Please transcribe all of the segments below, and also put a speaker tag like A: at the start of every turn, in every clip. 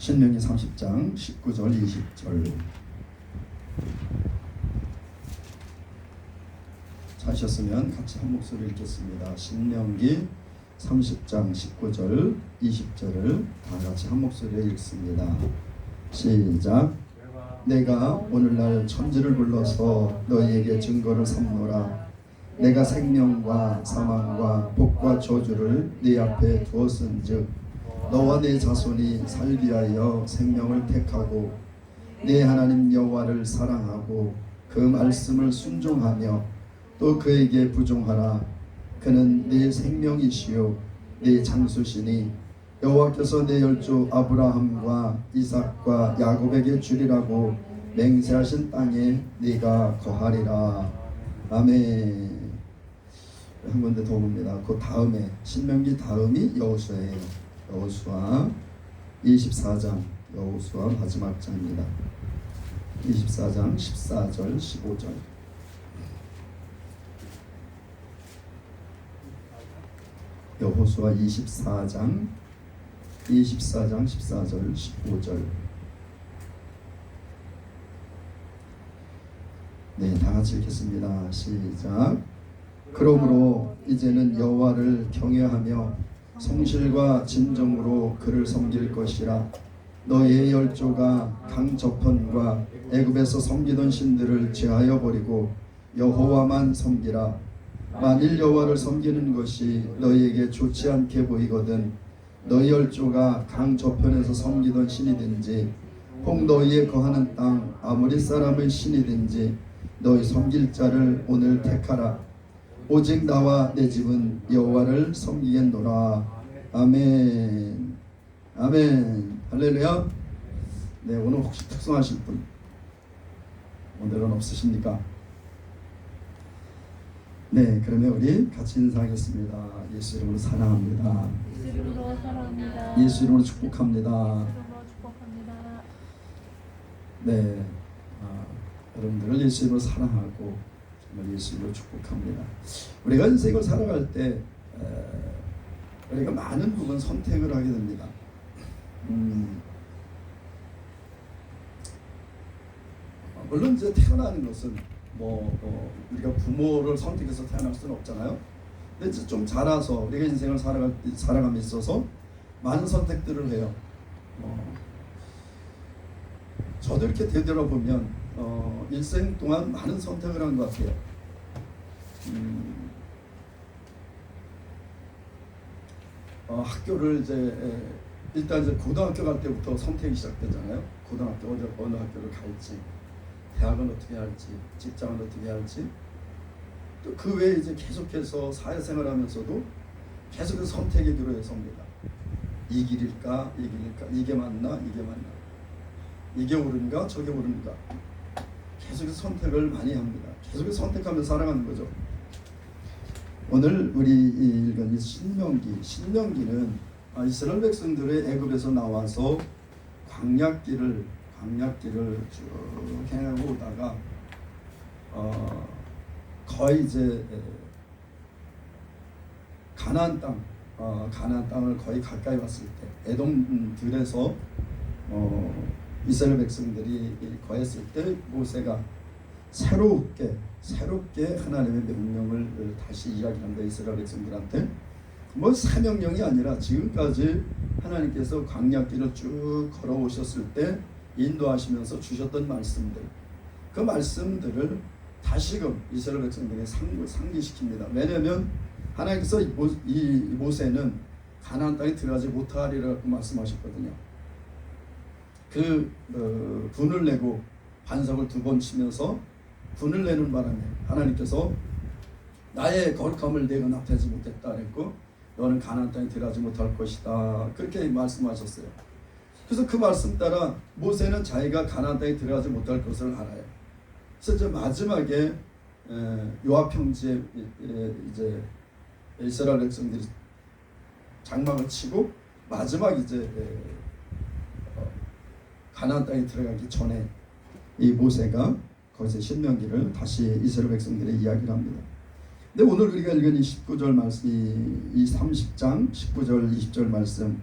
A: 신명기 30장 19절 20절. 찾으셨으면 같이 한 목소리 읽겠습니다. 신명기 30장 19절 20절을 다 같이 한 목소리에 읽습니다. 시작. 내가 오늘날 천지를 불러서 너희에게 증거를 삼노라. 내가 생명과 사망과 복과 저주를 네 앞에 두었은즉 너와 네 자손이 살기 위하여 생명을 택하고 네 하나님 여호와를 사랑하고 그 말씀을 순종하며 또 그에게 부종하라. 그는 네 생명이시요 네 장수시니 여호와께서 네 열조 아브라함과 이삭과 야곱에게 주리라고 맹세하신 땅에 네가 거하리라. 아멘. 한 군데 더 봅니다. 그 다음에 신명기 다음이 여호수아예요. 여호수아 24장, 여호수아 마지막 장입니다. 24장 14절 15절. 여호수아 24장 14절 15절. 네, 다 같이 읽겠습니다. 시작. 그러므로 이제는 여호와를 경외하며 성실과 진정으로 그를 섬길 것이라. 너의 열조가 강 저편과 애굽에서 섬기던 신들을 제하여 버리고 여호와만 섬기라. 만일 여호와를 섬기는 것이 너희에게 좋지 않게 보이거든 너희 열조가 강 저편에서 섬기던 신이든지 혹 너희의 거하는 땅 아무리 사람의 신이든지 너희 섬길 자를 오늘 택하라. 오직 나와 내 집은 여호와를 섬기겠노라. 아멘. 아멘. 할렐루야. 네, 오늘 혹시 특송하실 분 오늘은 없으십니까? 네, 그러면 우리 같이 인사하겠습니다. 예수 이름으로 사랑합니다.
B: 예수 이름으로 사랑합니다.
A: 예수 이름으로 축복합니다.
B: 이름으로 축복합니다.
A: 네, 여러분들을 예수 이름으로 사랑하고 정말 예수 이름으로 축복합니다. 우리가 인생을 살아갈 때 우리가 많은 부분 선택을 하게 됩니다. 물론 이제 태어나는 것은 우리가 부모를 선택해서 태어날 수는 없잖아요. 근데 이제 좀 자라서 우리가 인생을 살아감에 있어서 많은 선택들을 해요. 저도 이렇게 되돌아보면 일생 동안 많은 선택을 한 것 같아요. 학교를 이제 일단 이제 고등학교 갈 때부터 선택이 시작되잖아요. 고등학교 어느 학교를 갈지, 대학은 어떻게 할지, 직장은 어떻게 할지, 또 그 외에 이제 계속해서 사회생활하면서도 계속해서 선택의 기로에 섭니다. 이 길일까, 이 길일까, 이게 맞나, 이게 맞나, 이게 옳은가, 저게 옳은가, 계속해서 선택을 많이 합니다. 계속해서 선택하면서 살아가는 거죠. 오늘 우리 읽은 이 신명기는 이스라엘 백성들의 애굽에서 나와서 광야길을 쭉 행하고 오다가 거의 이제 가나안 땅을 거의 가까이 왔을 때 에돔들에서 이스라엘 백성들이 거했을 때 모세가 새롭게 하나님의 명령을 다시 이야기한다. 이스라엘 백성들한테 사명령이 아니라 지금까지 하나님께서 광야길을 쭉 걸어오셨을 때 인도하시면서 주셨던 말씀들, 그 말씀들을 다시금 이스라엘 백성들에게 상기시킵니다. 왜냐하면 하나님께서 이 모세는 가나안 땅에 들어가지 못하리라고 말씀하셨거든요. 분을 내고 반석을 2번 치면서 분을 내는 바람에 하나님께서 나의 거룩함을 내가 나타내지 못했다 그랬고 너는 가나안 땅에 들어가지 못할 것이다 그렇게 말씀하셨어요. 그래서 그 말씀 따라 모세는 자기가 가나안 땅에 들어가지 못할 것을 알아요. 그래서 이제 마지막에 요압 형제에 이제 이스라엘 백성들이 장막을 치고 마지막 이제 가나안 땅에 들어가기 전에 이 모세가 거기서 신명기를 다시 이스라엘 백성들의 이야기를 합니다. 근데 오늘 우리가 읽은 이 19절 말씀, 이 30장 19절 20절 말씀,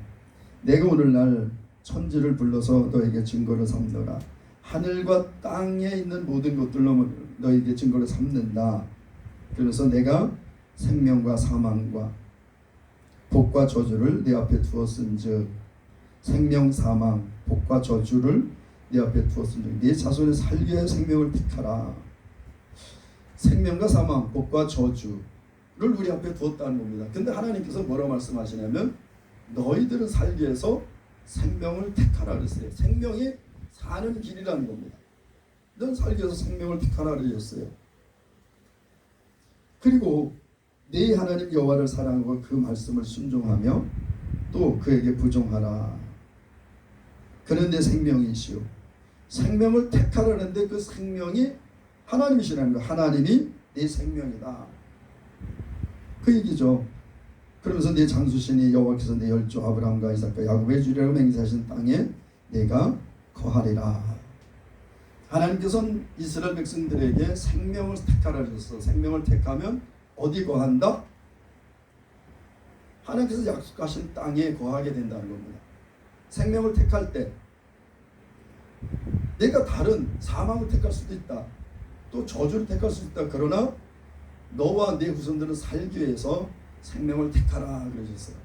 A: 내가 오늘날 천지를 불러서 너에게 증거를 삼느라. 하늘과 땅에 있는 모든 것들로 너에게 증거를 삼는다. 그래서 내가 생명과 사망과 복과 저주를 네 앞에 두었은즉, 생명 사망 복과 저주를 네 앞에 두었은즉 네 자손의 살기 위하여 생명을 택하라. 생명과 사망 복과 저주를 우리 앞에 두었다는 겁니다. 근데 하나님께서 뭐라고 말씀하시냐면 너희들은 살기 위해서 생명을 택하라 그랬어요. 생명이 사는 길이라는 겁니다. 넌 살기 위해서 생명을 택하라 그러셨어요. 그리고 네 하나님 여호와를 사랑하고 그 말씀을 순종하며 또 그에게 부종하라. 그는 내 생명이시오. 생명을 택하라는데 그 생명이 하나님이시라는 거. 하나님이 내 생명이다. 그 얘기죠. 그러면서 내 장수신이 여호와께서 내 열조 아브라함과 이삭과 야곱의 주리라고 맹세하신 땅에 내가 거하리라. 하나님께서는 이스라엘 백성들에게 생명을 택하라 하셨어. 생명을 택하면 어디 거한다? 하나님께서 약속하신 땅에 거하게 된다는 겁니다. 생명을 택할 때 내가 다른 사망을 택할 수도 있다. 또 저주를 택할 수도 있다. 그러나 너와 내 후손들은 살기 위해서 생명을 택하라 그러셨어요.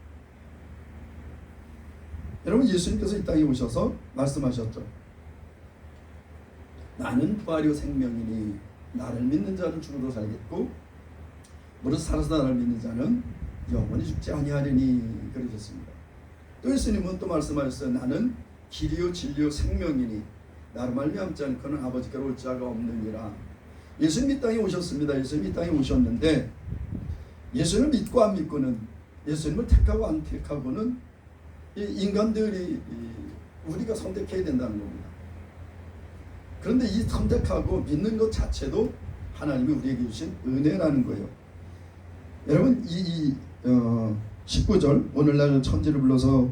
A: 여러분, 예수님께서 이 땅에 오셔서 말씀하셨죠. 나는 부활이요 생명이니 나를 믿는 자는 죽어도 살겠고 무릇 살아서 나를 믿는 자는 영원히 죽지 아니하리니 그러셨습니다. 또 예수님은 또 말씀하셨어요. 나는 길이요 진리요 생명이니 나를 말미암지 않고는 아버지께로 올 자가 없느니라. 예수님 이 땅에 오셨습니다. 예수님 이 땅에 오셨는데 예수님을 믿고 안 믿고는, 예수님을 택하고 안 택하고는 이 인간들이 우리가 선택해야 된다는 겁니다. 그런데 이 선택하고 믿는 것 자체도 하나님이 우리에게 주신 은혜라는 거예요. 여러분, 19절 오늘날 천지를 불러서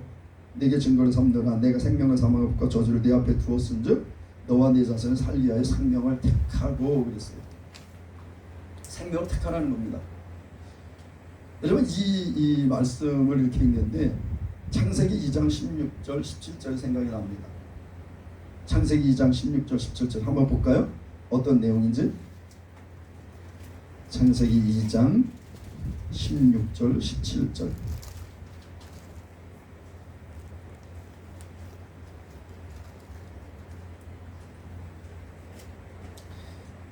A: 내게 증거를 삼느라 내가 생명을 사망을 복과 저주를 네 앞에 두었은즉 너와 네 자손을 살기 위하여 생명을 택하고 그랬어요. 생명을 택하라는 겁니다. 여러분, 이 말씀을 이렇게 읽는데 창세기 2장 16절 17절 생각이 납니다. 창세기 2장 16절 17절 한번 볼까요? 어떤 내용인지. 창세기 2장 16절 17절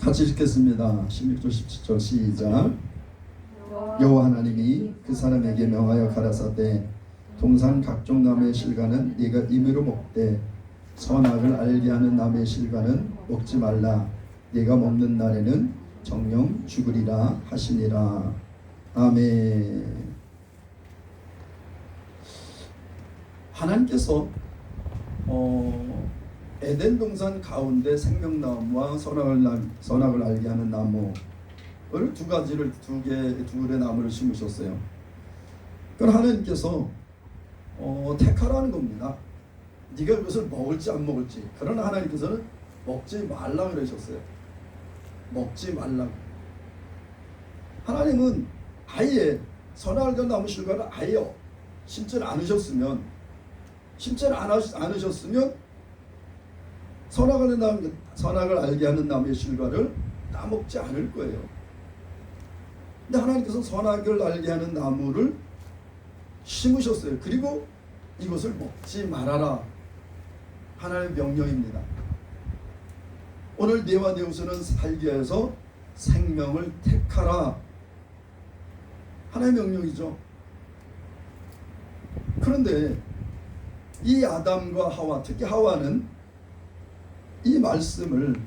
A: 같이 읽겠습니다. 16절 17절 시작. 여호와 하나님이 그 사람에게 명하여 가라사대 동산 각종 나무의 실과는 네가 임의로 먹되 선악을 알게 하는 나무의 실과는 먹지 말라. 네가 먹는 날에는 정령 죽으리라 하시니라. 아멘. 하나님께서 에덴 동산 가운데 생명나무와 선악을 알게 하는 나무를 두 개의 나무를 심으셨어요. 그럼 하나님께서 택하라는 겁니다. 네가 그것을 먹을지 안 먹을지. 그러나 하나님께서는 먹지 말라 그러셨어요. 먹지 말라고. 하나님은 아예 선악을 나무 실과를 아예 심지 않으셨으면 선악을 알게 하는 나무의 실과를 따먹지 않을 거예요. 근데 하나님께서 선악을 알게 하는 나무를 심으셨어요. 그리고 이것을 먹지 말아라. 하나님의 명령입니다. 오늘 네와 네 후손은 살기 위해서 생명을 택하라. 하나님의 명령이죠. 그런데 이 아담과 하와, 특히 하와는 이 말씀을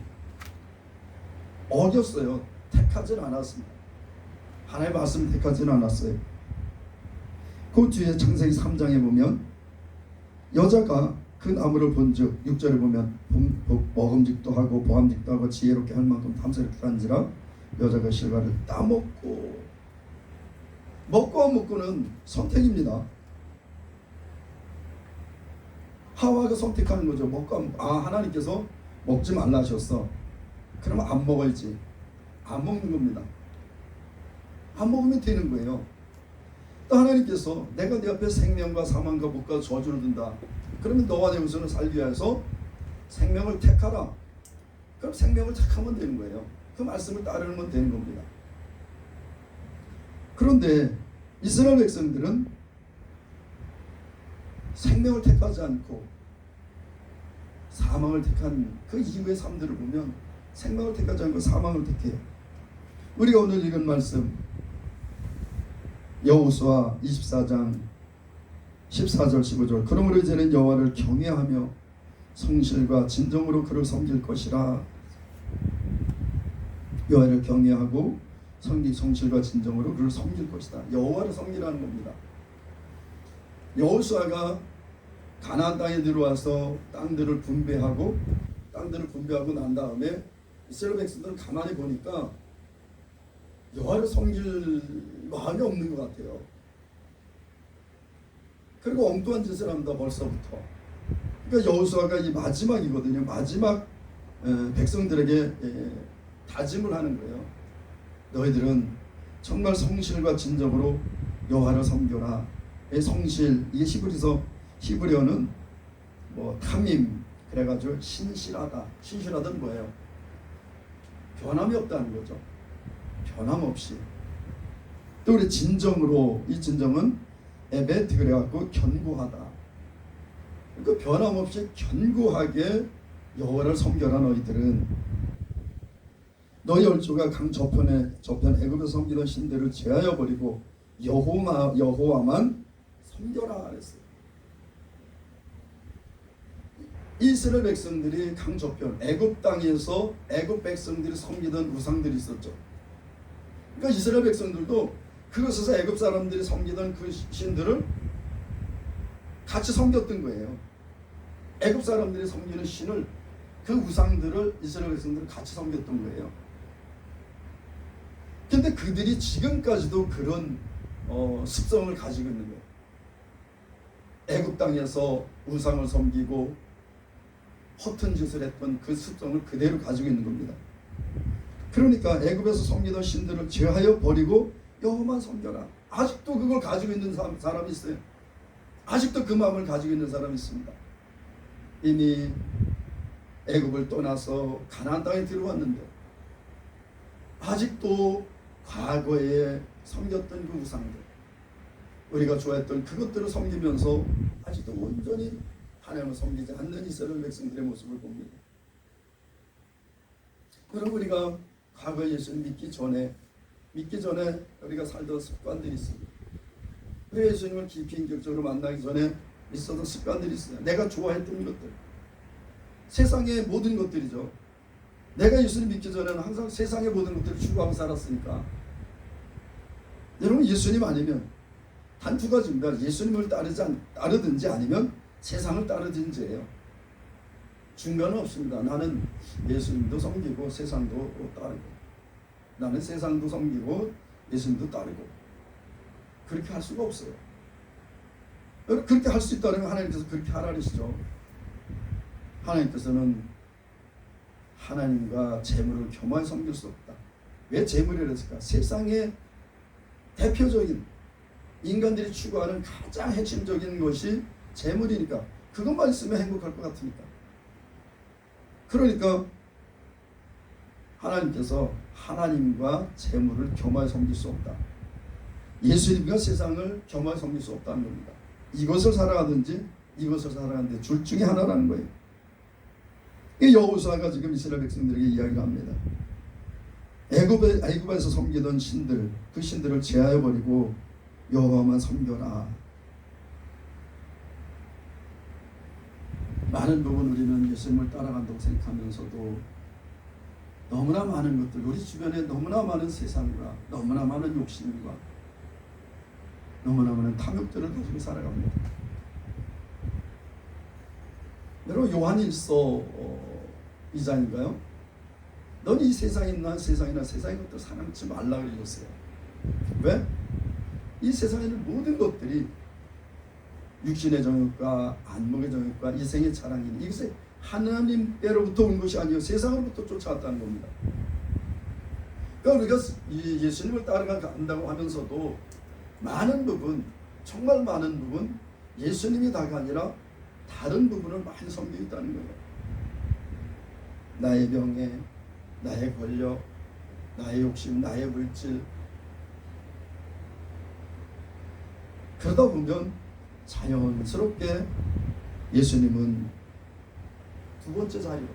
A: 어겼어요. 택하지는 않았습니다. 하나님의 말씀을 택하지는 않았어요. 그 뒤에 창세기 3장에 보면 여자가 그 나무를 본즉 6절에 보면 먹음직도 하고 보암직도 하고 지혜롭게 할 만큼 탐스럽게 한지라 여자가 실과를 따먹고, 먹고 안 먹고는 선택입니다. 하와가 선택하는 거죠. 먹고 안, 하나님께서 먹지 말라 하셨어. 그러면 안 먹어야지. 안 먹는 겁니다. 안 먹으면 되는 거예요. 또 하나님께서 내가 네 앞에 생명과 사망과 복과 저주를 둔다. 그러면 너와 내 후손을 살기 위해서 생명을 택하라. 그럼 생명을 택하면 되는 거예요. 그 말씀을 따르면 되는 겁니다. 그런데 이스라엘 백성들은 생명을 택하지 않고 사망을 택한 그 이후의 삶들을 보면 생명을 택하지 않고 사망을 택해요. 우리가 오늘 읽은 말씀 여호수아 24장 14절 15절 그러므로 이제는 여호와를 경외하며 성실과 진정으로 그를 섬길 것이라. 여호와를 경외하고 성실과 진정으로 그를 섬길 것이다. 여호와를 섬기라는 겁니다. 여호수아가 가나안 땅에 들어와서 땅들을 분배하고 난 다음에 이스라엘 백성들은 가만히 보니까 여호와를 섬길 마음이 없는 것 같아요. 그리고 엉뚱한 짓을 합니다. 벌써부터. 그러니까 여호수아가 이 마지막이거든요. 마지막 백성들에게 다짐을 하는 거예요. 너희들은 정말 성실과 진정으로 여호와를 섬겨라. 성실, 이게 히브리어는 뭐 탐임, 그래가지고 신실하다. 신실하다는 뭐예요? 변함이 없다는 거죠. 변함없이. 또 우리 진정으로, 이 진정은 에베트 그래갖고 견고하다. 그 변함없이 견고하게 여호와를 섬겨라. 너희들은 너희 열조가 강 저편 애굽에서 섬기던 신들을 제하여 버리고 여호와만 섬겨라 그랬어요. 이스라엘 백성들이 강 저편 애굽 땅에서 애굽 백성들이 섬기던 우상들이 있었죠. 그러니까 이스라엘 백성들도 그곳에서 애굽 사람들이 섬기던 그 신들을 같이 섬겼던 거예요. 애굽 사람들이 섬기는 신을, 그 우상들을 이스라엘 백성들이 같이 섬겼던 거예요. 근데 그들이 지금까지도 그런 습성을 가지고 있는 거예요. 애굽 땅에서 우상을 섬기고 허튼 짓을 했던 그 습성을 그대로 가지고 있는 겁니다. 그러니까 애굽에서 섬기던 신들을 제하여 버리고 여호와만 섬겨라. 아직도 그걸 가지고 있는 사람이 있어요. 아직도 그 마음을 가지고 있는 사람이 있습니다. 이미 애굽을 떠나서 가나안 땅에 들어왔는데 아직도 과거에 섬겼던 그 우상들, 우리가 좋아했던 그것들을 섬기면서 아직도 온전히 하나님을 섬기지 않는 이스라엘 백성들의 모습을 봅니다. 그럼 우리가 과거에 예수를 믿기 전에 우리가 살던 습관들이 있습니다. 우리 예수님을 깊이 인격적으로 만나기 전에 있었던 습관들이 있어요. 내가 좋아했던 것들, 세상의 모든 것들이죠. 내가 예수님 믿기 전에는 항상 세상의 모든 것들을 추구하고 살았으니까. 여러분, 예수님 아니면 단 두 가지입니다. 예수님을 따르든지 아니면 세상을 따르든지예요. 중간은 없습니다. 나는 예수님도 섬기고 세상도 따르고, 나는 세상도 섬기고 예수님도 따르고, 그렇게 할 수가 없어요. 그렇게 할 수 있다면 하나님께서 그렇게 하라 그러시죠. 하나님께서는 하나님과 재물을 겸하여 섬길 수 없다. 왜 재물이라 했을까? 세상의 대표적인 인간들이 추구하는 가장 핵심적인 것이 재물이니까, 그것만 있으면 행복할 것 같으니까. 그러니까 하나님께서 하나님과 재물을 겸하여 섬길 수 없다. 예수님과 세상을 겸하여 섬길 수 없다는 겁니다. 이것을 살아가든지 이것을 살아가는데 둘 중에 하나라는 거예요. 이 여호수아가 지금 이스라엘 백성들에게 이야기를 합니다. 애굽에서 섬기던 신들, 그 신들을 제하여 버리고 여호와만 섬겨라. 많은 부분 우리는 예수님을 따라간다고 생각하면서도 너무나 많은 것들, 우리 주변에 너무나 많은 세상과 너무나 많은 욕심과 너무나 많은 탐욕들을 가지고 살아갑니다. 여러분, 요한일서 2장인가요? 넌 이 세상이나 세상의 것들 사랑치 말라 그러셨어요. 왜? 이 세상에 있는 모든 것들이 육신의 정욕과 안목의 정욕과 이생의 자랑이니, 이것이 하나님께로부터 온 것이 아니요 세상으로부터 쫓아왔다는 겁니다. 그러니까 우리가 예수님을 따라간다고 하면서도 많은 부분, 정말 많은 부분 예수님이 다가 아니라 다른 부분을 많이 섬기고 있다는 거예요. 나의 명예, 나의 권력, 나의 욕심, 나의 물질. 그러다 보면 자연스럽게 예수님은 두 번째 자리로,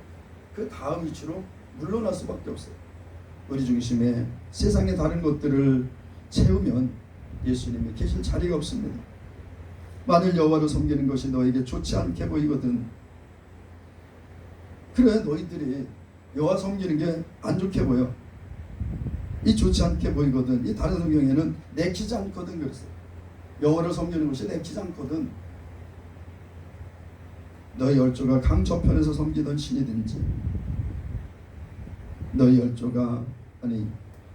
A: 그 다음 위치로 물러날 수밖에 없어요. 우리 중심에 세상의 다른 것들을 채우면 예수님이 계실 자리가 없습니다. 만일 여호와를 섬기는 것이 너에게 좋지 않게 보이거든, 그래 너희들이 여호와 섬기는 게 안 좋게 보여, 이 좋지 않게 보이거든, 이 다른 성경에는 내키지 않거든 그랬어요. 여호와를 섬기는 것이 내키지 않거든. 너희 열조가 강 저편에서 섬기던 신이든지, 너희 열조가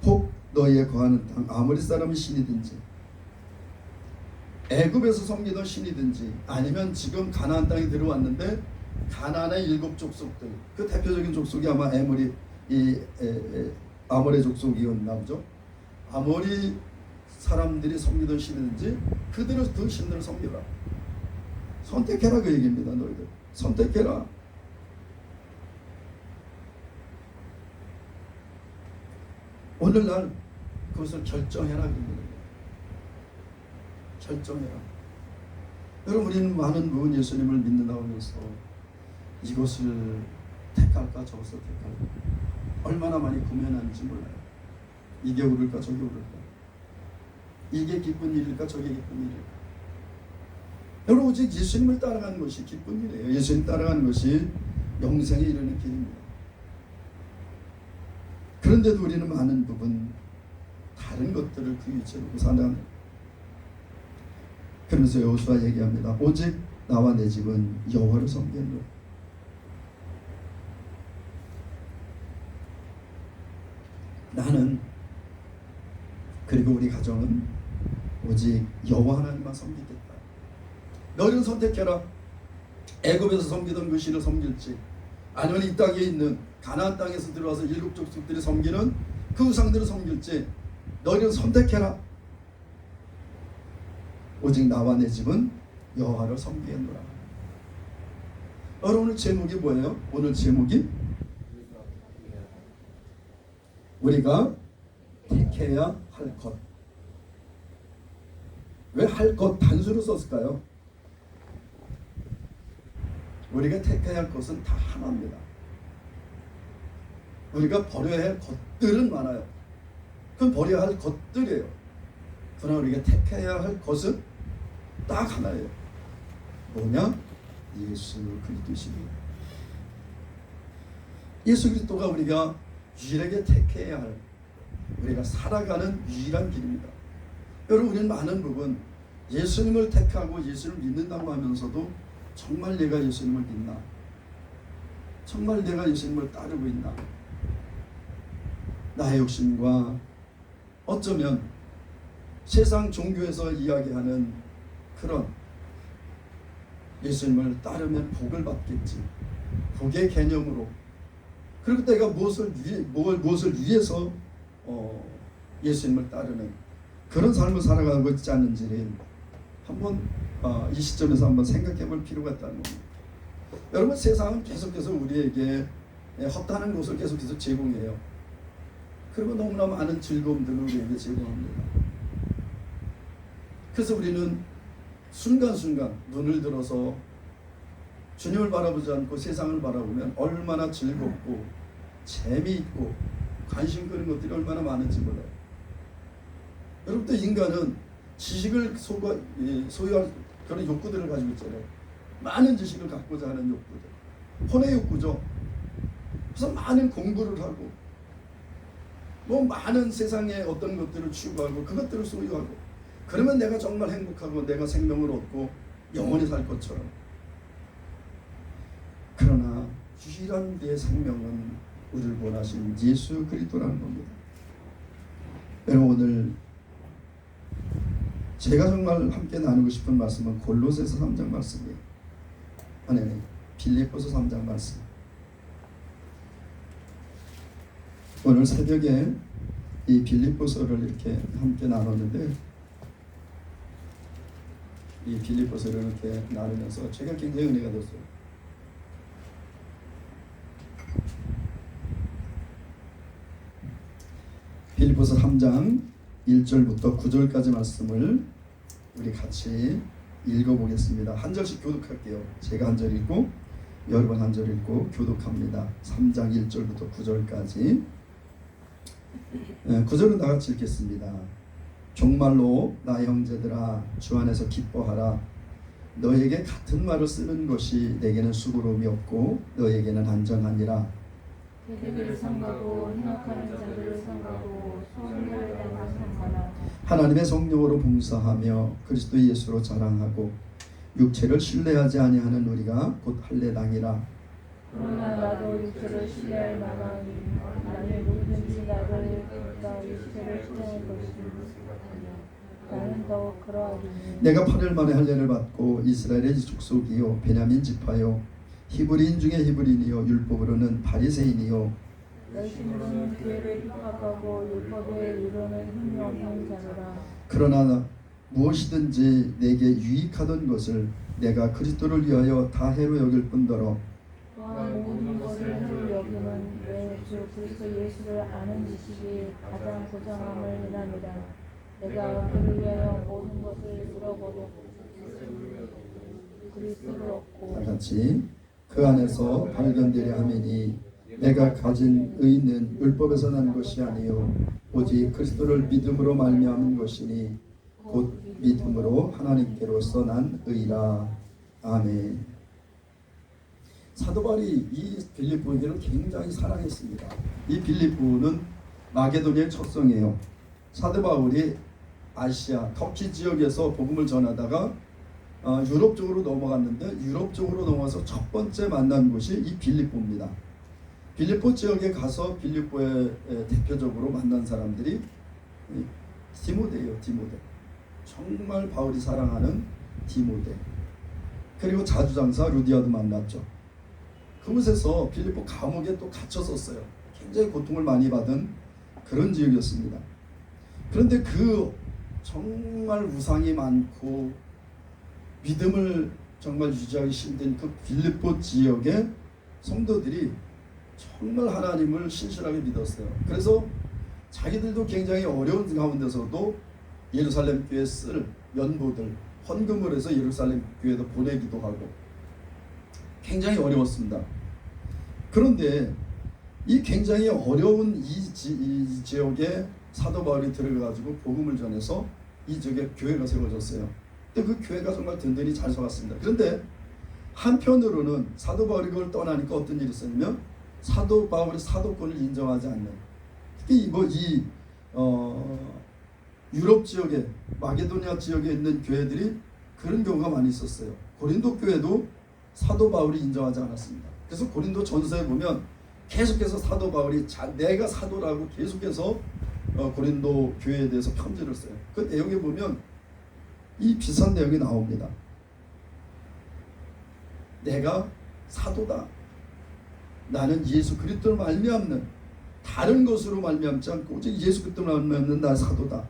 A: 혹 너희의 거하는 땅 아모리 사람의 신이든지, 애굽에서 섬기던 신이든지, 아니면 지금 가나안 땅에 들어왔는데 가나안의 7 족속들, 그 대표적인 족속이 아마 아모리 족속이었나 보죠. 아모리 사람들이 섬기던 신이든지 그들을, 그 신들을 섬겨라. 선택해라, 그 얘기입니다. 너희들 선택해라. 오늘날 그것을 결정해라, 그럽니다. 결정해라. 여러분, 우리는 많은 부분 예수님을 믿는다고 하면서 이것을 택할까 저것을 택할까 얼마나 많이 고민하는지 몰라요. 이게 오를까 저게 오를까, 이게 기쁜 일일까 저게 기쁜 일일까. 여러분, 오직 예수님을 따라가는 것이 기쁜 일이에요. 예수님 따라가는 것이 영생에 이르는 길입니다. 그런데도 우리는 많은 부분 다른 것들을 그 위치에 놓고 사는. 그러면서 여호수아 얘기합니다. 오직 나와 내 집은 여호와를 섬기노라. 나는, 그리고 우리 가정은 오직 여호와 하나님만 섬기겠다. 너희는 선택해라. 애굽에서 섬기던 그 신을 섬길지, 아니면 이 땅에 있는 가나안 땅에서 들어와서 7 족속들이 섬기는 그 우상들을 섬길지, 너희는 선택해라. 오직 나와 내 집은 여호와를 섬기겠노라. 여러분, 오늘 제목이 뭐예요? 오늘 제목이 우리가 택해야 할 것. 왜 할 것 단수로 썼을까요? 우리가 택해야 할 것은 다 하나입니다. 우리가 버려야 할 것들은 많아요. 그건 버려야 할 것들이에요. 그러나 우리가 택해야 할 것은 딱 하나예요. 뭐냐? 예수 그리스도십니다. 예수 그리스도가 우리가 유일하게 택해야 할, 우리가 살아가는 유일한 길입니다. 여러분, 우리는 많은 부분 예수님을 택하고 예수님을 믿는다고 하면서도 정말 내가 예수님을 믿나? 정말 내가 예수님을 따르고 있나? 나의 욕심과 어쩌면 세상 종교에서 이야기하는 그런 예수님을 따르면 복을 받겠지, 복의 개념으로, 그리고 내가 무엇을 위해서 예수님을 따르는 그런 삶을 살아가고 있지 않는지를 한번 이 시점에서 한번 생각해 볼 필요가 있다는 겁니다. 여러분, 세상은 계속해서 우리에게 헛다는 것을 계속해서 제공해요. 그리고 너무나 많은 즐거움들을 우리에게 제공합니다. 그래서 우리는 순간순간 눈을 들어서 주님을 바라보지 않고 세상을 바라보면 얼마나 즐겁고 재미있고 관심 끄는 것들이 얼마나 많은지 몰라요. 여러분, 또 인간은 지식을 소유할 그런 욕구들을 가지고 있잖아요. 많은 지식을 갖고자 하는 욕구들, 혼의 욕구죠. 그래서 많은 공부를 하고 많은 세상의 어떤 것들을 추구하고 그것들을 소유하고, 그러면 내가 정말 행복하고 내가 생명을 얻고 영원히 살 것처럼. 그러나 유일한 내 생명은 우리를 원하신 예수 그리스도라는 겁니다. 여러분, 오늘 제가 정말 함께 나누고 싶은 말씀은 골로새서 3장 말씀이에요. 아니, 빌립보서 3장 말씀. 오늘 새벽에 이 빌립보서를 이렇게 함께 나눴는데, 이 빌립보서를 이렇게 나누면서 제가 굉장히 은혜가 됐어요. 빌립보서 3장 1절부터 9절까지 말씀을 우리 같이 읽어보겠습니다. 한 절씩 교독할게요. 제가 한 절 읽고 여러분 한 절 읽고 교독합니다. 3장 1절부터 9절까지. 9절은 다 같이 읽겠습니다. 정말로 나의 형제들아 주 안에서 기뻐하라. 너에게 같은 말을 쓰는 것이 내게는 수고로움이 없고 너에게는 안전하니라.
B: 그들을 삼가고 행악하는 자들을 삼가고 소원을 내가 삼가라.
A: 하나님의 성령으로 봉사하며 그리스도 예수로 자랑하고 육체를 신뢰하지 아니하는 우리가 곧 할례당이라.
B: 그러나 나도 육체를 신뢰할 만하니 나는 누구든지 나를 그가 육체를 신뢰할 것이니 나는 더욱 그러하리니.
A: 내가 8일 만에 할례를 받고 이스라엘의 족속이요 베냐민 지파요 히브리인 중에 히브리인이요 율법으로는 바리새인이요
B: 열심으로는 교회를 핍박하고 율법에 이르는 힘이 없는 자들아.
A: 그러나 무엇이든지 내게 유익하던 것을 내가 그리스도를 위하여 다 해로 여길 뿐더러
B: 또한 모든 것을 해로 여기는 내 주 그리스도 예수를 아는 지식이 가장 고장함을 인하니라. 내가 그를 위하여 모든 것을 잃어버렸고 그리스도를 얻고
A: 다 같이 그 안에서 발견되려 하매니 내가 가진 의는 율법에서 난 것이 아니요 오직 그리스도를 믿음으로 말미암은 것이니 곧 믿음으로 하나님께로서 난 의라. 아멘. 사도 바울이 이 빌립보에게는 굉장히 사랑했습니다. 이 빌립보는 마게도니아의 척성이에요. 사도 바울이 아시아 터키 지역에서 복음을 전하다가 유럽 쪽으로 넘어갔는데 유럽 쪽으로 넘어가서 첫 번째 만난 곳이 이 빌립보입니다. 빌립보 지역에 가서 빌립보에 대표적으로 만난 사람들이 디모데예요. 디모데. 정말 바울이 사랑하는 디모데. 그리고 자주장사 루디아도 만났죠. 그곳에서 빌립보 감옥에 또 갇혔었어요. 굉장히 고통을 많이 받은 그런 지역이었습니다. 그런데 그 정말 우상이 많고 믿음을 정말 유지하기 힘든 그 빌립보 지역의 성도들이 정말 하나님을 신실하게 믿었어요. 그래서 자기들도 굉장히 어려운 가운데서도 예루살렘 교회에 쓸 연보들 헌금을 해서 예루살렘 교회에도 보내기도 하고 굉장히 어려웠습니다. 그런데 이 굉장히 어려운 이 지역에 사도 바울이 들어가가지고 복음을 전해서 이 지역에 교회가 세워졌어요. 근데 그 교회가 정말 든든히 잘 서갔습니다. 그런데 한편으로는 사도 바울이 그걸 떠나니까 어떤 일이 있었냐면 사도 바울의 사도권을 인정하지 않는 특히 유럽 지역에 마게도니아 지역에 있는 교회들이 그런 경우가 많이 있었어요. 고린도 교회도 사도 바울이 인정하지 않았습니다. 그래서 고린도 전서에 보면 계속해서 사도 바울이 내가 사도라고 계속해서 고린도 교회에 대해서 편지를 써요. 그 내용에 보면 이 비슷한 내용이 나옵니다. 내가 사도다. 나는 예수 그리스도를 말미암는 다른 것으로 말미암지 않고 오직 예수 그리스도를 말미암는 나 사도다.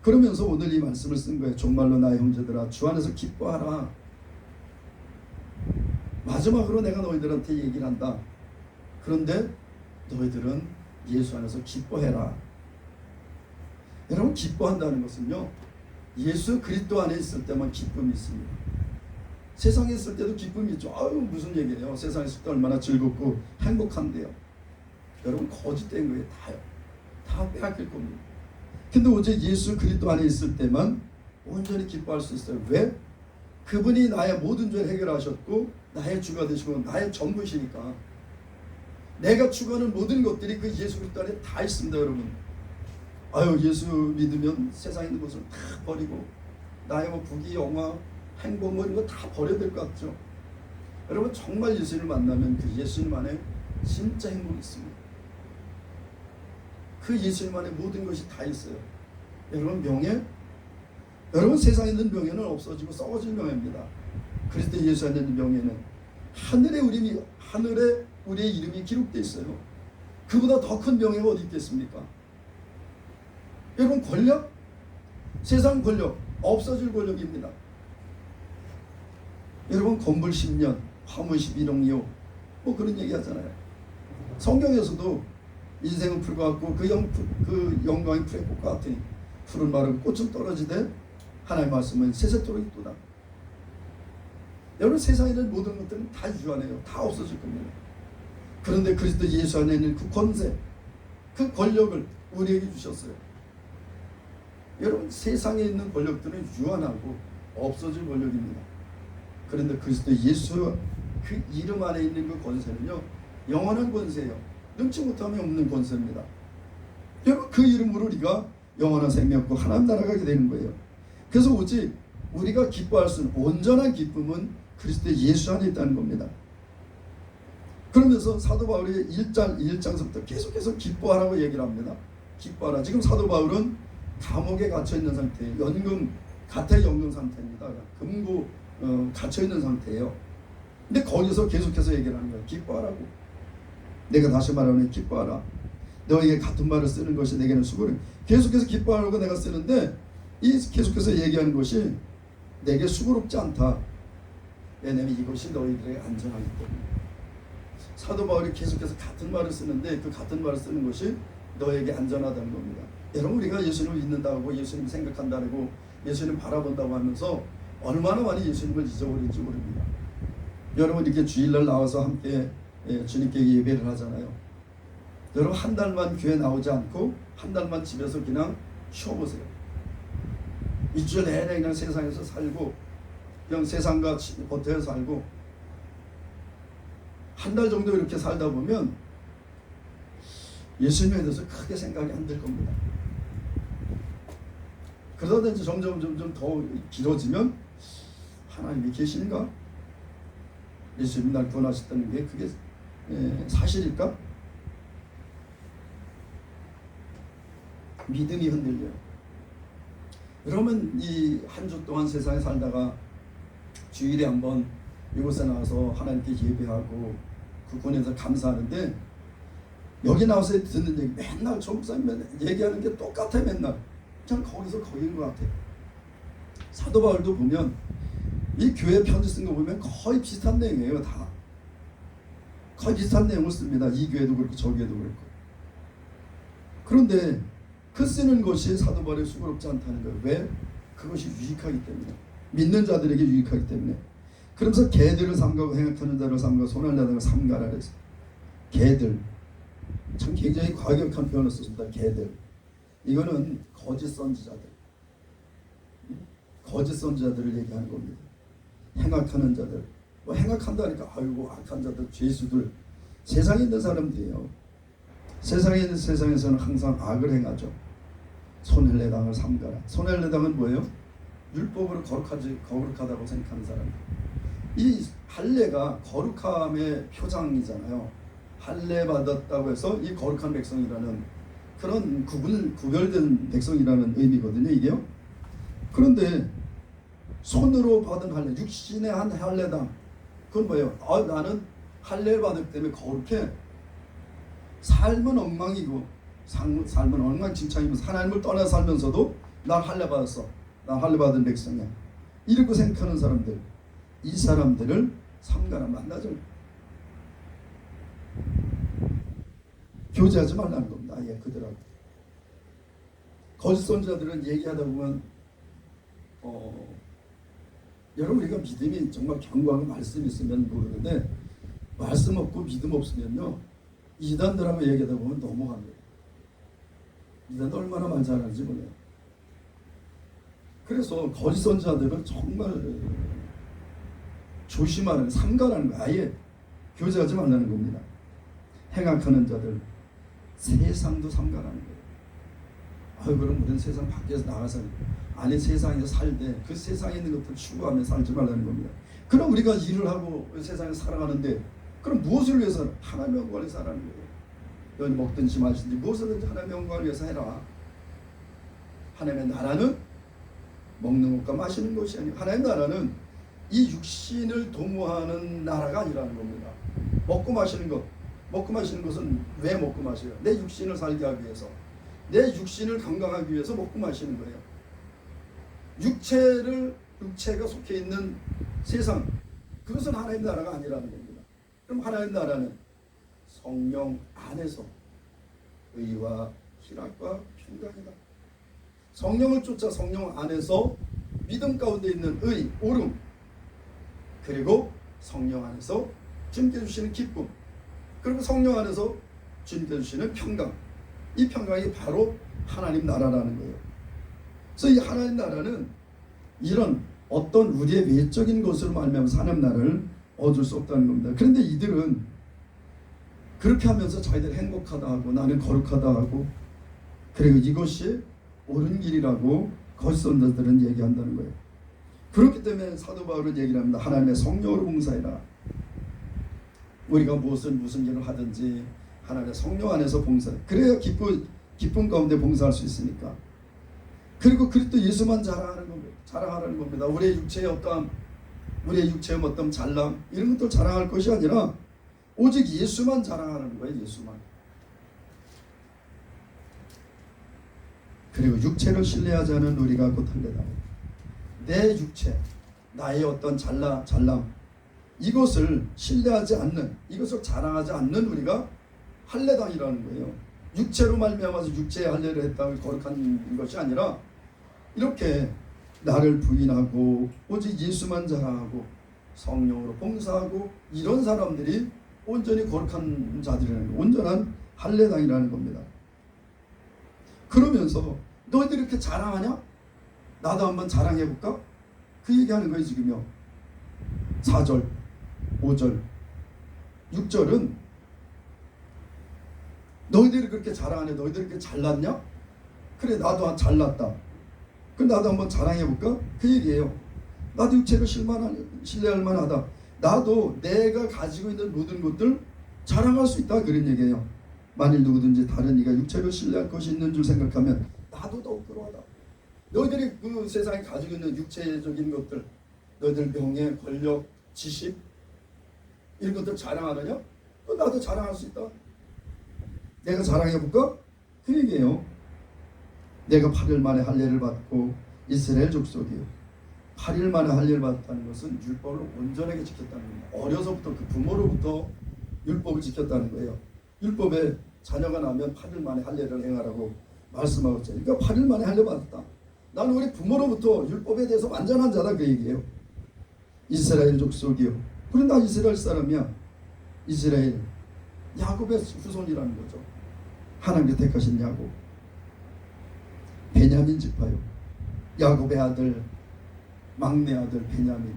A: 그러면서 오늘 이 말씀을 쓴 거예요. 정말로 나의 형제들아 주 안에서 기뻐하라. 마지막으로 내가 너희들한테 얘기를 한다. 그런데 너희들은 예수 안에서 기뻐해라. 여러분 기뻐한다는 것은요. 예수 그리스도 안에 있을 때만 기쁨이 있습니다. 세상에 있을 때도 기쁨이 있죠. 아유 무슨 얘기예요. 세상에 있을 때 얼마나 즐겁고 행복한데요. 여러분 거짓된 거예요. 다요. 다 빼앗길 겁니다. 근데 오직 예수 그리스도 안에 있을 때만 온전히 기뻐할 수 있어요. 왜? 그분이 나의 모든 죄를 해결하셨고 나의 주가 되시고 나의 전부시니까 내가 추구하는 모든 것들이 그 예수 그리스도 안에 다 있습니다. 여러분 아유 예수 믿으면 세상에 있는 것을 다 버리고 나의 뭐 부귀 영화 행복 뭐 이런 거 다 버려야 될 것 같죠. 여러분 정말 예수님을 만나면 그 예수님 안에 진짜 행복이 있습니다. 그 예수님 안에 모든 것이 다 있어요. 여러분 명예? 여러분 세상에 있는 명예는 없어지고 썩어질 명예입니다. 그리스도 예수 안에 있는 명예는 하늘에 우리의 이름이 기록되어 있어요. 그보다 더 큰 명예가 어디 있겠습니까? 여러분 권력? 세상 권력 없어질 권력입니다. 여러분 건불 10년, 화물 11억리요, 뭐 그런 얘기 하잖아요. 성경에서도 인생은 풀과 같고 그 영광이 풀의 꽃과 같으니 풀은 마르고 꽃은 떨어지되 하나님의 말씀은 세세토록 있도다. 여러분 세상에 있는 모든 것들은 다 유한해요. 다 없어질 겁니다. 그런데 그리스도 예수 안에 있는 그 권세, 그 권력을 우리에게 주셨어요. 여러분 세상에 있는 권력들은 유한하고 없어질 권력입니다. 그런데 그리스도 예수 그 이름 안에 있는 그 권세는요, 영원한 권세예요. 능치 못함이 없는 권세입니다. 여러분 그 이름으로 우리가 영원한 생명과 하나님 나라가게 되는 거예요. 그래서 오직 우리가 기뻐할 수 있는 온전한 기쁨은 그리스도 예수 안에 있다는 겁니다. 그러면서 사도 바울이 1장서부터 계속해서 기뻐하라고 얘기를 합니다. 기뻐하라. 지금 사도 바울은 감옥에 갇혀 있는 상태예요. 가택 연금 상태입니다. 금고 갇혀 있는 상태예요. 근데 거기서 계속해서 얘기를 하는 거예요. 기뻐하라고. 내가 다시 말하면 기뻐하라. 너에게 같은 말을 쓰는 것이 내게는 수고를. 계속해서 기뻐하라고 내가 쓰는데 이 계속해서 얘기하는 것이 내게 수고롭지 않다. 왜냐하면 이것이 너희들에게 안전하기 때문에. 사도 바울이 계속해서 같은 말을 쓰는데 그 같은 말을 쓰는 것이 너에게 안전하다는 겁니다. 여러분 우리가 예수님을 믿는다고, 예수님을 생각한다고, 예수님 바라본다고 하면서 얼마나 많이 예수님을 잊어버린지 모릅니다. 여러분 이렇게 주일날 나와서 함께 주님께 예배를 하잖아요. 여러분 한 달만 교회 나오지 않고 한 달만 집에서 그냥 쉬어보세요. 일주일 내내 그냥 세상에서 살고 그냥 세상과 겉에 살고 한 달 정도 이렇게 살다 보면 예수님에 대해서 크게 생각이 안 들 겁니다. 그러다 이제 점점 더 길어지면 하나님이 계신가? 예수님이 날 구원하셨다는 게 그게 사실일까? 믿음이 흔들려요. 그러면 이 한 주 동안 세상에 살다가 주일에 한번 이곳에 나와서 하나님께 예배하고 그 구원에서 감사하는데 여기 나와서 듣는 얘기 맨날 조 목사님 얘기하는 게 똑같아. 맨날 그냥 거기서 거기인 것 같아. 사도 바울도 보면 이 교회 편지 쓴 거 보면 거의 비슷한 내용이에요. 다 거의 비슷한 내용을 씁니다. 이 교회도 그렇고 저 교회도 그렇고. 그런데 그 쓰는 것이 사도 바울에 수고롭지 않다는 거예요. 왜? 그것이 유익하기 때문에. 믿는 자들에게 유익하기 때문에. 그러면서 개들을 삼가고 행악하는 자를 삼가고 손을 내다가 삼가라 그랬어요. 개들. 참 굉장히 과격한 표현을 썼습니다. 개들. 이거는 거짓 선지자들. 거짓 선지자들을 얘기하는 겁니다. 행악하는 자들. 뭐 행악한다니까 아이고 악한 자들, 죄수들. 세상에 있는 사람들이에요. 세상에서는 항상 악을 행하죠. 손헬레당을 삼가라. 손헬레당은 뭐예요? 율법으로 거룩하다고 생각하는 사람. 이 할례가 거룩함의 표장이잖아요. 할례 받았다고 해서 이 거룩한 백성이라는 그런 구별된 백성이라는 의미거든요. 이게요. 그런데 손으로 받은 할례, 육신의 한 할례당, 그건 뭐예요? 나는 할례 받았기 때문에 거룩해. 삶은 엉망이고 삶은 엉망진창이면서 하나님을 떠나 살면서도 난 할례 받았어. 난 할례 받은 백성이야. 이렇게 생각하는 사람들, 이 사람들을 삼가라. 만나죠. 교제하지 말라는 겁니다. 아예 그들하고. 거짓 선지자들은 얘기하다 보면 여러분 우리가 믿음이 정말 견고하고 말씀이 있으면 모르는데 말씀 없고 믿음 없으면요 이단들하고 얘기하다 보면 넘어갑니다. 이단들 얼마나 말 잘하는지 몰라요. 그래서 거짓 선지자들은 정말 조심하는, 삼가라는 거. 아예 교제하지 말라는 겁니다. 행악하는 자들, 세상도 삼가라는 거예요. 그럼 우리는 세상 밖에서 나가서 안에 세상에서 살되 그 세상에 있는 것들 추구하며 살지 말라는 겁니다. 그럼 우리가 일을 하고 세상에서 살아가는데 그럼 무엇을 위해서? 하나님의 영광을 위해서 하라는 거예요. 여기 먹든지 마시든지 무엇이든지 하나님의 영광을 위해서 해라. 하나님의 나라는 먹는 것과 마시는 것이 아니고 하나님의 나라는 이 육신을 도모하는 나라가 아니라는 겁니다. 먹고 마시는 것은 왜 먹고 마셔요? 내 육신을 살게 하기 위해서, 내 육신을 건강하기 위해서 먹고 마시는 거예요. 육체가 속해 있는 세상, 그것은 하나님 나라가 아니라는 겁니다. 그럼 하나님 나라는 성령 안에서 의와 희락과 평강이다. 성령을 쫓아 성령 안에서 믿음 가운데 있는 의, 오름, 그리고 성령 안에서 주님께 주시는 기쁨, 그리고 성령 안에서 주님께 주시는 평강. 이 평강이 바로 하나님 나라라는 거예요. 그래서 이 하나님 나라는 이런 어떤 우리의 외적인 것으로 말미암아서 하나님 나라를 얻을 수 없다는 겁니다. 그런데 이들은 그렇게 하면서 자기들 행복하다 하고 나는 거룩하다 하고 그리고 이것이 옳은 길이라고 거짓선자들은 얘기한다는 거예요. 그렇기 때문에 사도 바울은 얘기를 합니다. 하나님의 성령으로 봉사해라. 우리가 무슨 일을 하든지 하나님의 성령 안에서 봉사해. 그래야 기쁨 가운데 봉사할 수 있으니까. 그리고 그리스도 예수만 자랑하라는 겁니다. 우리의 육체의 어떠함, 우리의 육체의 어떤 잘남 이런 것들 자랑할 것이 아니라 오직 예수만 자랑하는 거예요. 예수만. 그리고 육체를 신뢰하지 않은 우리가 곧 할례다. 내 육체, 나의 어떤 잘남 이것을 신뢰하지 않는, 이것을 자랑하지 않는 우리가 할례당이라는 거예요. 육체로 말미암아서 육체의 할례를 했다고 거룩한 것이 아니라 이렇게 나를 부인하고 오직 예수만 자랑하고 성령으로 봉사하고 이런 사람들이 온전히 거룩한 자들이라는 거예요. 온전한 할례당이라는 겁니다. 그러면서 너희들 이렇게 자랑하냐? 나도 한번 자랑해볼까? 그 얘기하는 거예요 지금요. 4절, 5절, 6절은 너희들이 그렇게 자랑하냐? 너희들이 그렇게 잘났냐? 그래 나도 잘났다. 그럼 나도 한번 자랑해볼까? 그 얘기예요. 나도 육체를 신뢰할 만하다. 나도 내가 가지고 있는 모든 것들 자랑할 수 있다. 그런 얘기예요. 만일 누구든지 다른 이가 육체를 신뢰할 것이 있는 줄 생각하면 나도 더욱 그러하다. 너희들이 그 세상에 가지고 있는 육체적인 것들, 너희들 명예, 권력, 지식 이런 것들 자랑하느냐? 나도 자랑할 수 있다. 내가 자랑해볼까? 그 얘기예요. 내가 8일 만에 할례를 받고 이스라엘 족속이요. 8일 만에 할례를 받았다는 것은 율법을 온전하게 지켰다는 겁니다. 어려서부터 그 부모로부터 율법을 지켰다는 거예요. 율법에 자녀가 나면 8일 만에 할례를 행하라고 말씀하고 있죠. 그러니까 8일 만에 할례 받았다. 나는 우리 부모로부터 율법에 대해서 완전한 자다 그 얘기예요. 이스라엘 족속이요. 그래 나 이스라엘 사람이야. 이스라엘 야곱의 후손이라는 거죠. 하나님께 택하신 야곱. 베냐민 지파요. 야곱의 아들, 막내 아들 베냐민.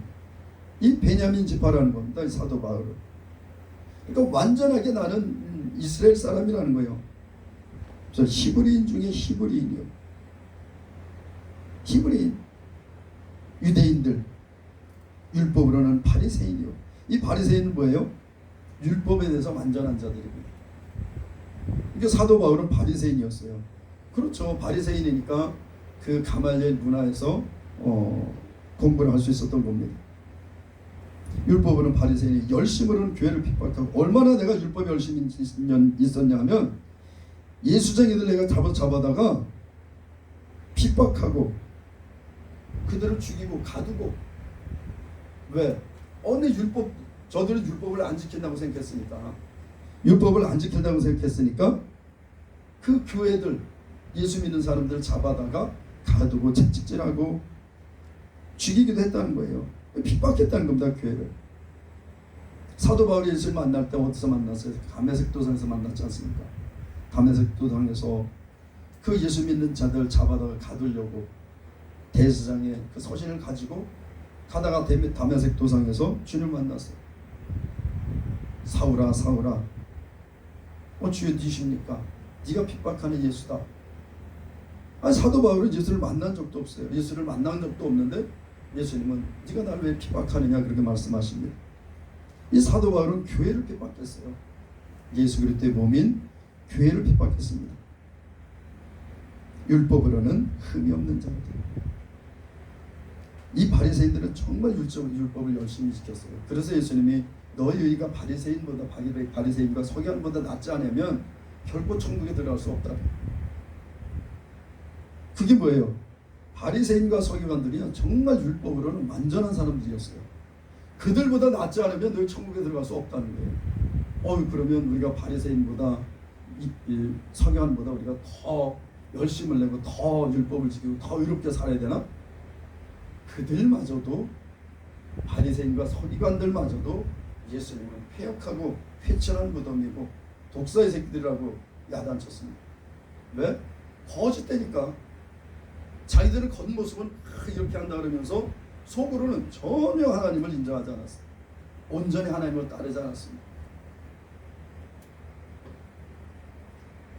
A: 이 베냐민 지파라는 겁니다. 이 사도 바울은. 그러니까 완전하게 나는 이스라엘 사람이라는 거예요. 그래서 히브리인 중에 히브리인이요. 히브리인, 유대인들, 율법으로는 바리새인이요. 이 바리새인은 뭐예요? 율법에 대해서 완전한 자들입니다. 그러니까 사도 바울은 바리새인이었어요. 그렇죠. 바리새인이니까 그 가말리엘 문화에서 공부를 할 수 있었던 겁니다. 율법으로는 바리새인이 열심으로는 교회를 핍박하고 얼마나 내가 율법에 열심히 있었냐 하면 예수쟁이들 내가 잡아다가 핍박하고 그들을 죽이고 가두고 왜? 저들은 율법을 안 지킨다고 생각했으니까 율법을 안 지킨다고 생각했으니까 그 교회들 예수 믿는 사람들을 잡아다가 가두고 채찍질하고 죽이기도 했다는 거예요. 핍박했다는 겁니다. 교회를. 사도 바울이 예수를 만날 때 어디서 만났어요? 다메섹 도상에서 만났지 않습니까? 다메섹 도상에서 그 예수 믿는 자들 잡아다가 가두려고 대제사장의 그 서신을 가지고 가다가 다메섹 도상에서 주님을 만났어요. 사울아 사울아 주여 누구십니까? 네가 핍박하는 예수다. 아니 사도 바울은 예수를 만난 적도 없어요. 예수를 만난 적도 없는데 예수님은 네가 나를 왜 핍박하느냐 그렇게 말씀하십니다. 이 사도 바울은 교회를 핍박했어요. 예수 그리스도의 몸인 교회를 핍박했습니다. 율법으로는 흠이 없는 자들. 이 바리새인들은 정말 율법을 열심히 지켰어요. 그래서 예수님이 너희 의가 바리새인과 서기관보다 낫지 않으면 결코 천국에 들어갈 수 없다. 그게 뭐예요? 바리새인과 서기관들이 정말 율법으로는 완전한 사람들이었어요. 그들보다 낫지 않으면 너희 천국에 들어갈 수 없다는 거예요. 그러면 우리가 바리새인보다 이 서기관보다 우리가 더 열심을 내고 더 율법을 지키고 더 의롭게 살아야 되나? 그들마저도, 바리새인과 서기관들마저도 예수님은 폐역하고 회칠한 무덤이고 독사의 새끼들이라고 야단쳤습니다. 왜? 거짓되니까. 자기들의 겉모습은 이렇게 한다 그러면서 속으로는 전혀 하나님을 인정하지 않았어요. 온전히 하나님을 따르지 않았습니다.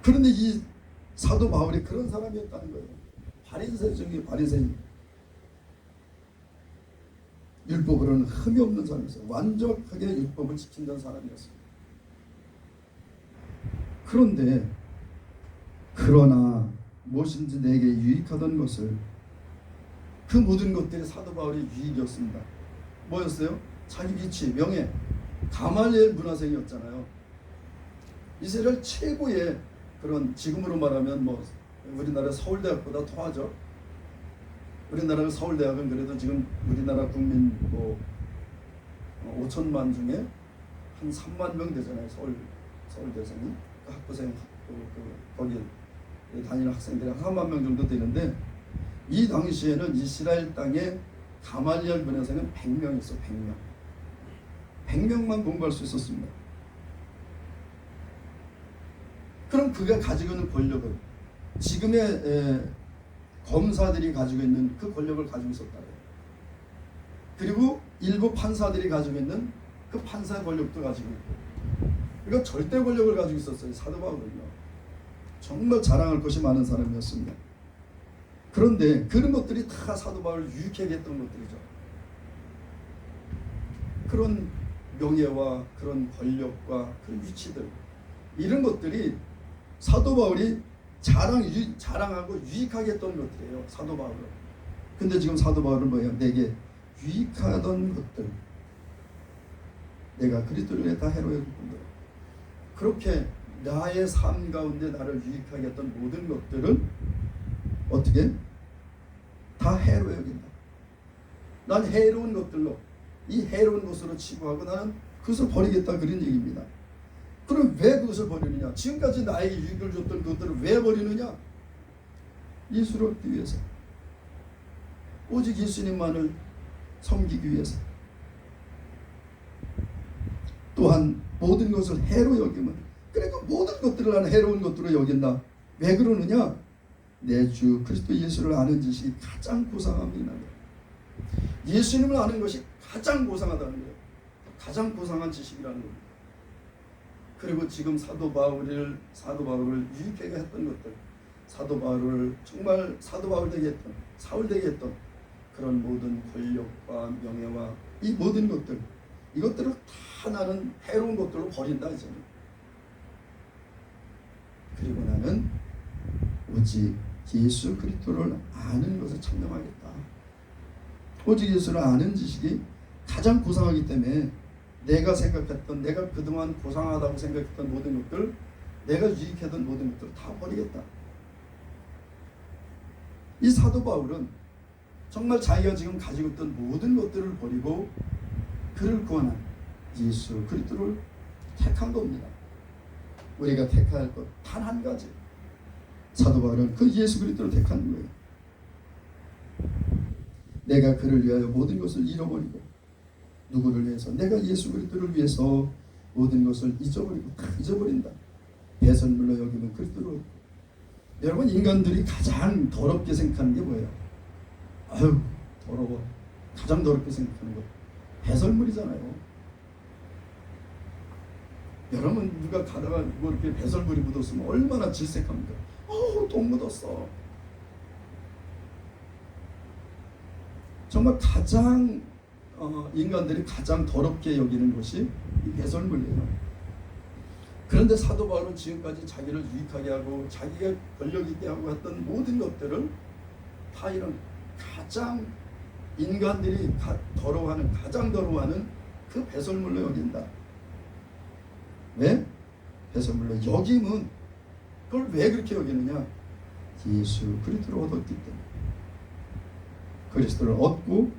A: 그런데 이 사도 바울이 그런 사람이었다는 거예요. 바리새 중에 바리새인, 율법으로는 흠이 없는 사람이었어요. 완벽하게 율법을 지킨다는 사람이었어요. 그러나 무엇인지 내게 유익하던 것을, 그 모든 것들이 사도 바울의 유익이었습니다. 뭐였어요? 자기 위치, 명예, 가말리엘 문화생이었잖아요. 이스라엘 최고의 그런, 지금으로 말하면 뭐 우리나라 서울대학보다 더하죠. 우리나라 서울대학은 그래도 지금 우리나라 국민 뭐 5천만 중에 한 3만 명 되잖아요. 서울대생이, 그 학부생, 거기 다니는 학생들이 한 3만 명 정도 되는데, 이 당시에는 이스라엘 땅에 가말리엘 문화생은 100명 있어. 100명만 공부할 수 있었습니다. 그럼 그가 가지고 있는 권력은 지금의 검사들이 가지고 있는 그 권력을 가지고 있었다고요. 그리고 일부 판사들이 가지고 있는 그 판사 권력도 가지고 있고, 그러니까 절대 권력을 가지고 있었어요. 사도 바울은요. 정말 자랑할 것이 많은 사람이었습니다. 그런데 그런 것들이 다 사도 바울을 유익하게 했던 것들이죠. 그런 명예와 그런 권력과 그 위치들, 이런 것들이 사도 바울이 자랑하고 유익하게 했던 것들이에요. 사도 바울은. 근데 지금 사도 바울은 뭐예요? 내게 유익하던 것들, 내가 그리스도를 위해 다 해로 여기군요. 그렇게 나의 삶 가운데 나를 유익하게 했던 모든 것들은 어떻게? 다 해로 여긴다. 난 해로운 것들로, 이 해로운 것으로 치부하고 나는 그것을 버리겠다, 그런 얘기입니다. 그럼 왜 그것을 버리느냐? 지금까지 나에게 유익을 줬던 그것들을 왜 버리느냐? 예수를 얻기 위해서, 오직 예수님만을 섬기기 위해서. 또한 모든 것을 해로 여기면, 그러니까 모든 것들을 나는 해로운 것들로 여긴다. 왜 그러느냐? 내 주 그리스도 예수를 아는 지식이 가장 고상함이나, 예수님을 아는 것이 가장 고상하다는 거예요. 가장 고상한 지식이라는 겁니다. 그리고 지금 사도 바울을 유익하게 했던 것들, 사도 바울을 정말 사도 바울 되게 했던, 사울 되게 했던 그런 모든 권력과 명예와 이 모든 것들, 이것들을 다 나는 해로운 것들로 버린다 이제는. 그리고 나는 오직 예수 그리스도를 아는 것을 청명하겠다. 오직 예수를 아는 지식이 가장 고상하기 때문에 내가 생각했던, 내가 그동안 고상하다고 생각했던 모든 것들, 내가 유익했던 모든 것들을 다 버리겠다. 이 사도 바울은 정말 자기가 지금 가지고 있던 모든 것들을 버리고 그를 구원한 예수 그리스도를 택한 겁니다. 우리가 택해야 할 것 단 한 가지, 사도 바울은 그 예수 그리스도를 택한 거예요. 내가 그를 위하여 모든 것을 잃어버리고, 누구를 위해서? 내가 예수 그리스도를 위해서 모든 것을 잊어버리고, 다 잊어버린다. 배설물로 여기면 그리스도로. 여러분, 인간들이 가장 더럽게 생각하는 게 뭐예요? 아유 더러워. 가장 더럽게 생각하는 것 배설물이잖아요. 여러분, 누가 가다가 뭐 이렇게 배설물이 묻었으면 얼마나 질색합니까? 똥 묻었어. 정말 가장 인간들이 가장 더럽게 여기는 것이 이 배설물이에요. 그런데 사도 바울은 지금까지 자기를 유익하게 하고 자기가 권력 있게 하고 했던 모든 것들을 다 이런 가장 인간들이 더러워하는, 가장 더러워하는 그 배설물로 여긴다. 왜? 배설물로 여김은, 그걸 왜 그렇게 여기느냐? 예수 그리스도를 얻었기 때문에. 그리스도를 얻고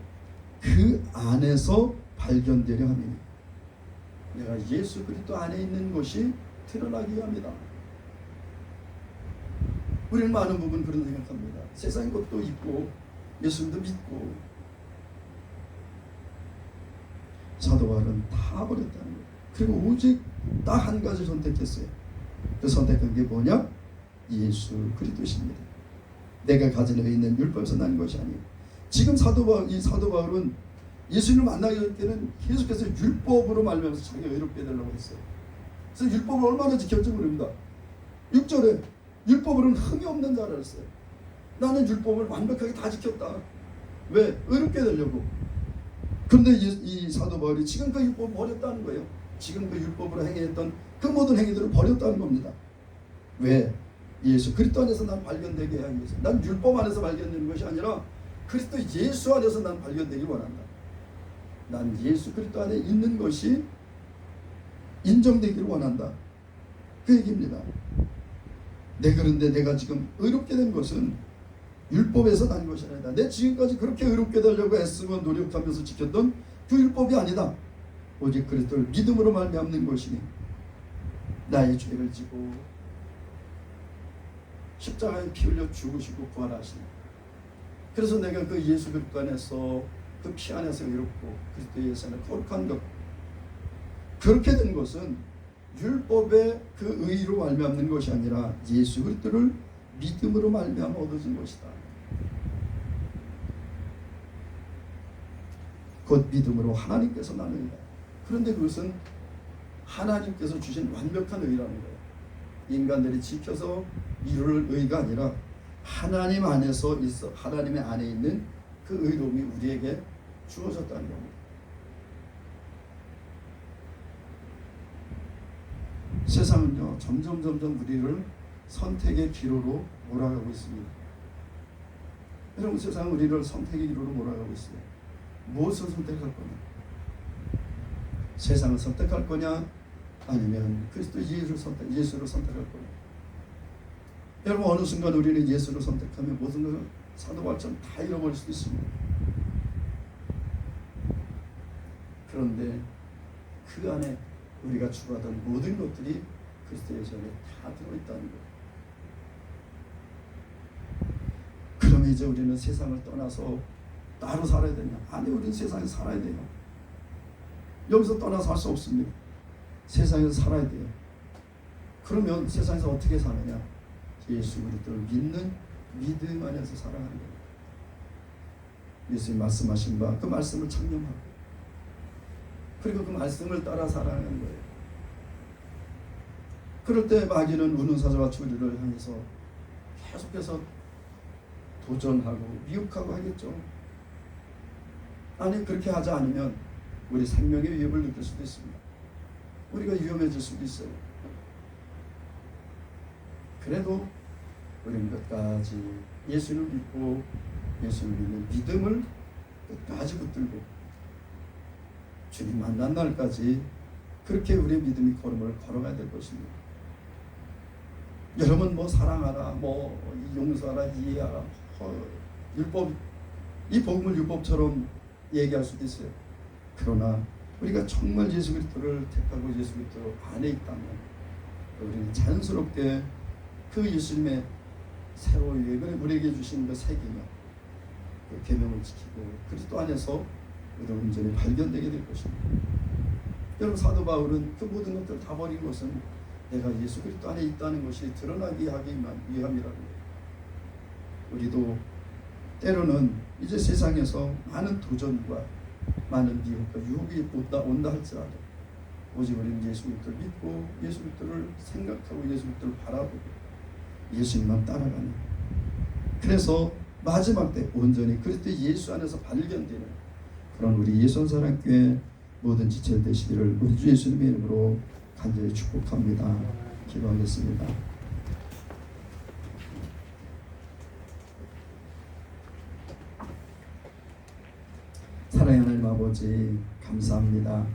A: 그 안에서 발견되려 함이니 내가 예수 그리스도 안에 있는 것이 드러나게 합니다. 우리는 많은 부분 그런 생각합니다. 세상 것도 있고 예수님도 믿고 사도 바울은 다 버렸다는 거예요. 그리고 오직 딱 한 가지 선택했어요. 그 선택한 게 뭐냐? 예수 그리스도십니다. 내가 가진 데 있는 율법에서 난 것이 아니에요. 지금 사도 바울은 예수님을 만나기 전에는 계속해서 율법으로 말미암아서 자기가 의롭게 되려고 했어요. 그래서 율법을 얼마나 지켰지 모릅니다. 6절에 율법으로는 흠이 없는 자라 했어요. 나는 율법을 완벽하게 다 지켰다. 왜? 의롭게 되려고. 그런데 이 사도 바울이 지금 그 율법을 버렸다는 거예요. 지금 그 율법으로 행했던 그 모든 행위들을 버렸다는 겁니다. 왜? 예수 그리스도 안에서 난 발견되게 하기 위해서. 난 율법 안에서 발견되는 것이 아니라 그리스도 예수 안에서 난 발견되길 원한다. 난 예수 그리스도 안에 있는 것이 인정되기를 원한다. 그 얘기입니다. 그런데 내가 지금 의롭게 된 것은 율법에서 난 것이 아니다. 내 지금까지 그렇게 의롭게 되려고 애쓰고 노력하면서 지켰던 그 율법이 아니다. 오직 그리스도를 믿음으로 말미암는 것이니 나의 죄를 지고 십자가에 피 흘려 죽으시고 부활하시니 그래서 내가 그 예수 그리스도 안에서 그 피 안에서 의롭고 그리스도 예수 안에 거룩한 것 그렇게 된 것은 율법의 그 의로 말미암는 것이 아니라 예수 그리스도를 믿음으로 말미암아 얻어진 것이다. 곧 믿음으로 하나님께서 나는 의다. 그런데 그것은 하나님께서 주신 완벽한 의라는 거예요. 인간들이 지켜서 이룰 의가 아니라 하나님 안에서 있어 하나님의 안에 있는 그 의로움이 우리에게 주어졌다는 겁니다. 세상은요 점점 우리를 선택의 기로로 몰아가고 있습니다. 여러분 세상은 우리를 선택의 기로로 몰아가고 있어요. 무엇을 선택할 거냐? 세상을 선택할 거냐? 아니면 그리스도 예수를 선택할 거냐? 여러분 어느 순간 우리는 예수를 선택하면 모든 것을 사도 바울처럼 다 잃어버릴 수도 있습니다. 그런데 그 안에 우리가 추구하던 모든 것들이 그리스도 예수 안에 다 들어있다는 거예요. 그러면 이제 우리는 세상을 떠나서 따로 살아야 되냐? 아니, 우리는 세상에서 살아야 돼요. 여기서 떠나서 살 수 없습니다. 세상에서 살아야 돼요. 그러면 세상에서 어떻게 사느냐? 예수 그리스도를 믿는 믿음 안에서 살아가는 거예요. 예수님 말씀하신 바 그 말씀을 창념하고 그리고 그 말씀을 따라 살아가는 거예요. 그럴 때 마귀는 우는 사자와 우리를 향해서 계속해서 도전하고 미혹하고 하겠죠. 아니 그렇게 하지 않으면 우리 생명의 위협을 느낄 수도 있습니다. 우리가 위험해질 수도 있어요. 그래도 우리는 끝까지 예수를 믿고 예수를 믿는 믿음을 끝까지 붙들고 주님 만난 날까지 그렇게 우리의 믿음이 걸음을 걸어가야 될 것입니다. 여러분 뭐 사랑하라, 뭐 용서하라, 이해하라, 율법, 이 복음을 율법처럼 얘기할 수도 있어요. 그러나 우리가 정말 예수 그리스도를 택하고 예수 그리스도 안에 있다면 우리는 자연스럽게 그 예수님의 새로운 계획을 우리에게 주신 그 세계며 그 계명을 지키고 그리스도 안에서 우리는 온전히 발견되게 될 것입니다. 여러분 사도 바울은 그 모든 것들을 다 버린 것은 내가 예수 그리스도 안에 있다는 것이 드러나게 하기 위함이라는 거예요. 우리도 때로는 이제 세상에서 많은 도전과 많은 미혹과 유혹이 온다 할지라도 오직 우리는 예수 그리스도를 믿고 예수 그리스도를 생각하고 예수 그리스도를 바라보고 예수님만 따라가는, 그래서 마지막 때 온전히 그리스도 예수 안에서 발견되는 그런 우리 예수사랑교회 모든 지체들 되시기를 우리 주 예수님의 이름으로 간절히 축복합니다. 기도하겠습니다. 사랑의 하나님 아버지 감사합니다.